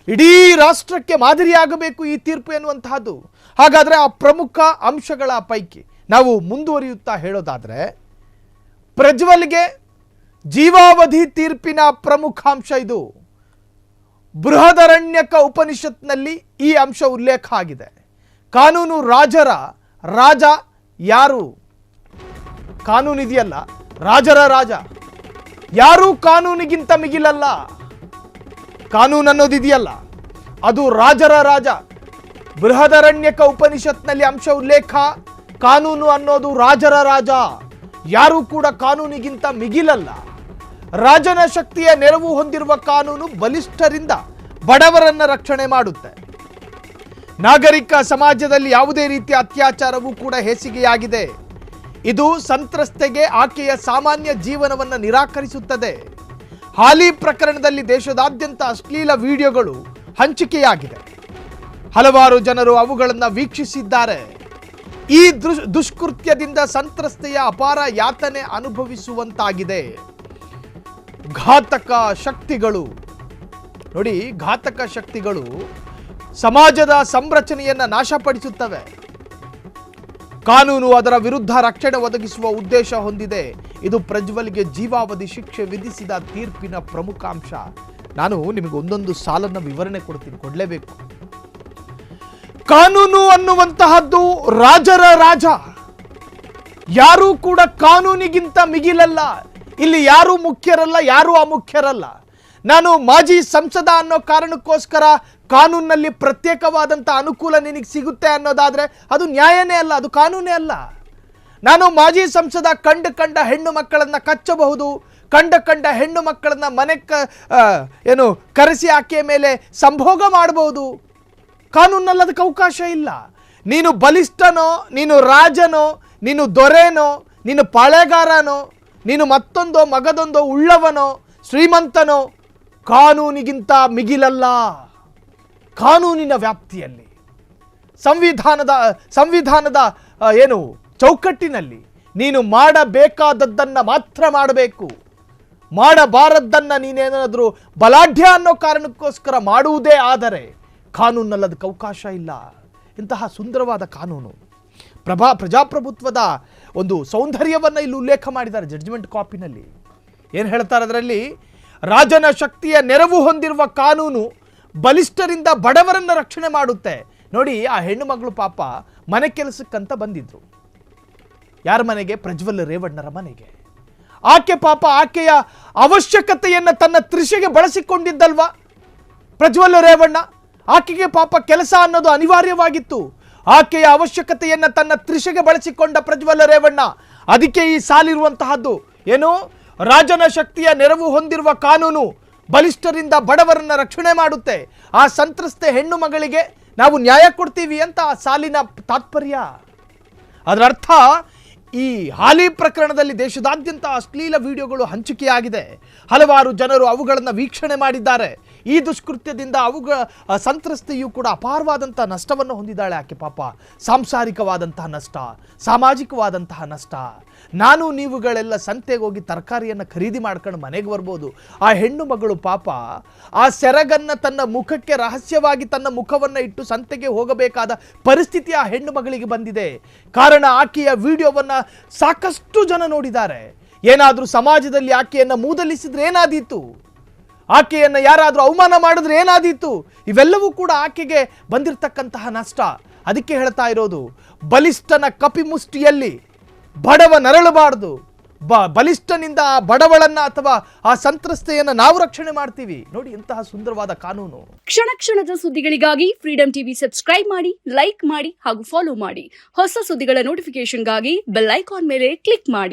ಇಡೀ ರಾಷ್ಟ್ರಕ್ಕೆ ಮಾದರಿಯಾಗಬೇಕು ಈ ತೀರ್ಪು ಎನ್ನುವಂತಹದ್ದು. ಹಾಗಾದರೆ ಆ ಪ್ರಮುಖ ಅಂಶಗಳ ಪೈಕಿ ನಾವು ಮುಂದುವರಿಯುತ್ತಾ ಹೇಳೋದಾದರೆ, ಪ್ರಜ್ವಲ್ಗೆ ಜೀವಾವಧಿ ತೀರ್ಪಿನ ಪ್ರಮುಖ ಅಂಶ ಇದು. ಬೃಹದರಣ್ಯಕ ಉಪನಿಷತ್ನಲ್ಲಿ ಈ ಅಂಶ ಉಲ್ಲೇಖ ಆಗಿದೆ. ಕಾನೂನು ರಾಜರ ರಾಜ ಯಾರು? ಕಾನೂನಿದೆಯಲ್ಲ, ರಾಜರ ರಾಜ ಯಾರೂ ಕಾನೂನಿಗಿಂತ ಮಿಗಿಲಲ್ಲ. ಕಾನೂನು ಅನ್ನೋದಿದೆಯಲ್ಲ, ಅದು ರಾಜರ ರಾಜ. ಬೃಹದರಣ್ಯಕ ಉಪನಿಷತ್ನಲ್ಲಿ ಅಂಶ ಉಲ್ಲೇಖ, ಕಾನೂನು ಅನ್ನೋದು ರಾಜರ ರಾಜ, ಯಾರೂ ಕೂಡ ಕಾನೂನಿಗಿಂತ ಮಿಗಿಲಲ್ಲ. ರಾಜನ ಶಕ್ತಿಯ ನೆರವು ಹೊಂದಿರುವ ಕಾನೂನು ಬಲಿಷ್ಠರಿಂದ ಬಡವರನ್ನ ರಕ್ಷಣೆ ಮಾಡುತ್ತೆ. ನಾಗರಿಕ ಸಮಾಜದಲ್ಲಿ ಯಾವುದೇ ರೀತಿಯ ಅತ್ಯಾಚಾರವೂ ಕೂಡ ಹೇಸಿಗೆಯಾಗಿದೆ. ಇದು ಸಂತ್ರಸ್ತೆಗೆ ಆಕೆಯ ಸಾಮಾನ್ಯ ಜೀವನವನ್ನು ನಿರಾಕರಿಸುತ್ತದೆ. ಹಾಲಿ ಪ್ರಕರಣದಲ್ಲಿ ದೇಶದಾದ್ಯಂತ ಅಶ್ಲೀಲ ವಿಡಿಯೋಗಳು ಹಂಚಿಕೆಯಾಗಿದೆ. ಹಲವಾರು ಜನರು ಅವುಗಳನ್ನು ವೀಕ್ಷಿಸಿದ್ದಾರೆ. ಈ ದುಷ್ಕೃತ್ಯದಿಂದ ಸಂತ್ರಸ್ತೆಯ ಅಪಾರ ಯಾತನೆ ಅನುಭವಿಸುವಂತಾಗಿದೆ. ಘಾತಕ ಶಕ್ತಿಗಳು ನೋಡಿ, ಘಾತಕ ಶಕ್ತಿಗಳು ಸಮಾಜದ ಸಂರಚನೆಯನ್ನು ನಾಶಪಡಿಸುತ್ತವೆ. ಕಾನೂನು ಅದರ ವಿರುದ್ಧ ರಕ್ಷಣೆ ಒದಗಿಸುವ ಉದ್ದೇಶ ಹೊಂದಿದೆ. ಇದು ಪ್ರಜ್ವಲ್ಗೆ ಜೀವಾವಧಿ ಶಿಕ್ಷೆ ವಿಧಿಸಿದ ತೀರ್ಪಿನ ಪ್ರಮುಖ ಅಂಶ. ನಾನು ನಿಮಗೆ ಒಂದೊಂದು ಸಾಲನ್ನು ವಿವರಣೆ ಕೊಡಲೇಬೇಕು. ಕಾನೂನು ಅನ್ನುವಂತಹದ್ದು ರಾಜರ ರಾಜ, ಯಾರೂ ಕೂಡ ಕಾನೂನಿಗಿಂತ ಮಿಗಿಲಲ್ಲ. ಇಲ್ಲಿ ಯಾರೂ ಮುಖ್ಯರಲ್ಲ, ಯಾರೂ ಅಮುಖ್ಯರಲ್ಲ. ನಾನು ಮಾಜಿ ಸಂಸದ ಅನ್ನೋ ಕಾರಣಕ್ಕೋಸ್ಕರ ಕಾನೂನಿನಲ್ಲಿ ಪ್ರತ್ಯೇಕವಾದಂಥ ಅನುಕೂಲ ನಿನಗೆ ಸಿಗುತ್ತೆ ಅನ್ನೋದಾದರೆ ಅದು ನ್ಯಾಯನೇ ಅಲ್ಲ, ಅದು ಕಾನೂನೇ ಅಲ್ಲ. ನಾನು ಮಾಜಿ ಸಂಸದ ಕಂಡ ಹೆಣ್ಣು ಮಕ್ಕಳನ್ನು ಕಚ್ಚಬಹುದು, ಕಂಡ ಹೆಣ್ಣು ಮಕ್ಕಳನ್ನ ಮನೆ ಕರೆಸಿ ಆಕೆಯ ಮೇಲೆ ಸಂಭೋಗ ಮಾಡಬಹುದು. ಕಾನೂನಲ್ಲಿ ಅದಕ್ಕೆ ಅವಕಾಶ ಇಲ್ಲ. ನೀನು ಬಲಿಷ್ಠನೋ, ನೀನು ರಾಜನೋ, ನೀನು ದೊರೆನೋ, ನೀನು ಪಾಳೆಗಾರನೋ, ನೀನು ಮತ್ತೊಂದೋ ಮಗದೊಂದೋ ಉಳ್ಳವನೋ ಶ್ರೀಮಂತನೋ, ಕಾನೂನಿಗಿಂತ ಮಿಗಿಲಲ್ಲ. ಕಾನೂನಿನ ವ್ಯಾಪ್ತಿಯಲ್ಲಿ ಸಂವಿಧಾನದ ಚೌಕಟ್ಟಿನಲ್ಲಿ ನೀನು ಮಾಡಬೇಕಾದದ್ದನ್ನು ಮಾತ್ರ ಮಾಡಬೇಕು. ಮಾಡಬಾರದ್ದನ್ನು ನೀನೇನಾದರೂ ಬಲಾಢ್ಯ ಅನ್ನೋ ಕಾರಣಕ್ಕೋಸ್ಕರ ಮಾಡುವುದೇ ಆದರೆ ಕಾನೂನಲ್ಲಿ ಅದಕ್ಕೆ ಅವಕಾಶ ಇಲ್ಲ. ಇಂತಹ ಸುಂದರವಾದ ಕಾನೂನು, ಪ್ರಜಾಪ್ರಭುತ್ವದ ಒಂದು ಸೌಂದರ್ಯವನ್ನು ಇಲ್ಲಿ ಉಲ್ಲೇಖ ಮಾಡಿದ್ದಾರೆ ಜಡ್ಜ್ಮೆಂಟ್ ಕಾಪಿನಲ್ಲಿ. ಏನು ಹೇಳ್ತಾರೆ ಅದರಲ್ಲಿ? ರಾಜನ ಶಕ್ತಿಯ ನೆರವು ಹೊಂದಿರುವ ಕಾನೂನು ಬಲಿಷ್ಠರಿಂದ ಬಡವರನ್ನು ರಕ್ಷಣೆ ಮಾಡುತ್ತೆ. ನೋಡಿ, ಆ ಹೆಣ್ಣು ಮಗಳು ಪಾಪ ಮನೆ ಕೆಲಸಕ್ಕಂತ ಬಂದಿದ್ರು. ಯಾರ ಮನೆಗೆ? ಪ್ರಜ್ವಲ್ ರೇವಣ್ಣರ ಮನೆಗೆ. ಆಕೆ ಪಾಪ ಆಕೆಯ ಅವಶ್ಯಕತೆಯನ್ನು ತನ್ನ ತ್ರಿಷೆಗೆ ಬಳಸಿಕೊಂಡಿದ್ದಲ್ವಾ ಪ್ರಜ್ವಲ್ ರೇವಣ್ಣ. ಆಕೆಗೆ ಪಾಪ ಕೆಲಸ ಅನ್ನೋದು ಅನಿವಾರ್ಯವಾಗಿತ್ತು. ಆಕೆಯ ಅವಶ್ಯಕತೆಯನ್ನು ತನ್ನ ತ್ರಿಷೆಗೆ ಬಳಸಿಕೊಂಡ ಪ್ರಜ್ವಲ್ ರೇವಣ್ಣ. ಅದಕ್ಕೆ ಈ ಸಾಲಿರುವಂತಹದ್ದು ಏನು? ರಾಜನ ಶಕ್ತಿಯ ನೆರವು ಹೊಂದಿರುವ ಕಾನೂನು ಬಲಿಷ್ಠರಿಂದ ಬಡವರನ್ನ ರಕ್ಷಣೆ ಮಾಡುತ್ತೆ. ಆ ಸಂತ್ರಸ್ತೆ ಹೆಣ್ಣು ಮಗಳಿಗೆ ನಾವು ನ್ಯಾಯ ಕೊಡ್ತೀವಿ ಅಂತ ಆ ಸಾಲಿನ ತಾತ್ಪರ್ಯ. ಅದರ ಅರ್ಥ, ಈ ಹಾಲಿ ಪ್ರಕರಣದಲ್ಲಿ ದೇಶದಾದ್ಯಂತ ಅಶ್ಲೀಲ ವಿಡಿಯೋಗಳು ಹಂಚಿಕೆಯಾಗಿದೆ. ಹಲವಾರು ಜನರು ಅವುಗಳನ್ನು ವೀಕ್ಷಣೆ ಮಾಡಿದ್ದಾರೆ. ಈ ದುಷ್ಕೃತ್ಯದಿಂದ ಸಂತ್ರಸ್ತೆಯೂ ಕೂಡ ಅಪಾರವಾದಂಥ ನಷ್ಟವನ್ನು ಹೊಂದಿದ್ದಾಳೆ. ಆಕೆ ಪಾಪ ಸಾಂಸಾರಿಕವಾದಂತಹ ನಷ್ಟ, ಸಾಮಾಜಿಕವಾದಂತಹ ನಷ್ಟ. ನಾನು ನೀವುಗಳೆಲ್ಲ ಸಂತೆಗೆ ಹೋಗಿ ತರಕಾರಿಯನ್ನು ಖರೀದಿ ಮಾಡ್ಕೊಂಡು ಮನೆಗೆ ಬರ್ಬೋದು. ಆ ಹೆಣ್ಣು ಮಗಳು ಪಾಪ ಆ ಸೆರಗನ್ನು ತನ್ನ ಮುಖಕ್ಕೆ ರಹಸ್ಯವಾಗಿ ತನ್ನ ಮುಖವನ್ನು ಇಟ್ಟು ಸಂತೆಗೆ ಹೋಗಬೇಕಾದ ಪರಿಸ್ಥಿತಿ ಆ ಹೆಣ್ಣು ಮಗಳಿಗೆ ಬಂದಿದೆ. ಕಾರಣ, ಆಕೆಯ ವಿಡಿಯೋವನ್ನು ಸಾಕಷ್ಟು ಜನ ನೋಡಿದ್ದಾರೆ. ಏನಾದರೂ ಸಮಾಜದಲ್ಲಿ ಆಕೆಯನ್ನು ಮೂದಲಿಸಿದ್ರೆ ಏನಾದೀತು? ಆಕೆಯನ್ನು ಯಾರಾದರೂ ಅವಮಾನ ಮಾಡಿದ್ರೆ ಏನಾದೀತು? ಇವೆಲ್ಲವೂ ಕೂಡ ಆಕೆಗೆ ಬಂದಿರತಕ್ಕಂತಹ ನಷ್ಟ. ಅದಕ್ಕೆ ಹೇಳ್ತಾ ಇರೋದು, ಬಲಿಷ್ಠನ ಕಪಿಮುಷ್ಟಿಯಲ್ಲಿ ಬಡವ ನರಳಬಾರ್ದು. ಬಲಿಷ್ಠನಿಂದ ಆ ಬಡವಳನ್ನ ಅಥವಾ ಆ ಸಂತ್ರಸ್ತೆಯನ್ನು ನಾವು ರಕ್ಷಣೆ ಮಾಡ್ತೀವಿ. ನೋಡಿ, ಇಂತಹ ಸುಂದರವಾದ ಕಾನೂನು. ಕ್ಷಣ ಕ್ಷಣದ ಸುದ್ದಿಗಳಿಗಾಗಿ ಫ್ರೀಡಂ ಟಿವಿ ಸಬ್ಸ್ಕ್ರೈಬ್ ಮಾಡಿ, ಲೈಕ್ ಮಾಡಿ ಹಾಗೂ ಫಾಲೋ ಮಾಡಿ. ಹೊಸ ಸುದ್ದಿಗಳ ನೋಟಿಫಿಕೇಶನ್ಗಾಗಿ ಬೆಲ್ ಐಕಾನ್ ಮೇಲೆ ಕ್ಲಿಕ್ ಮಾಡಿ.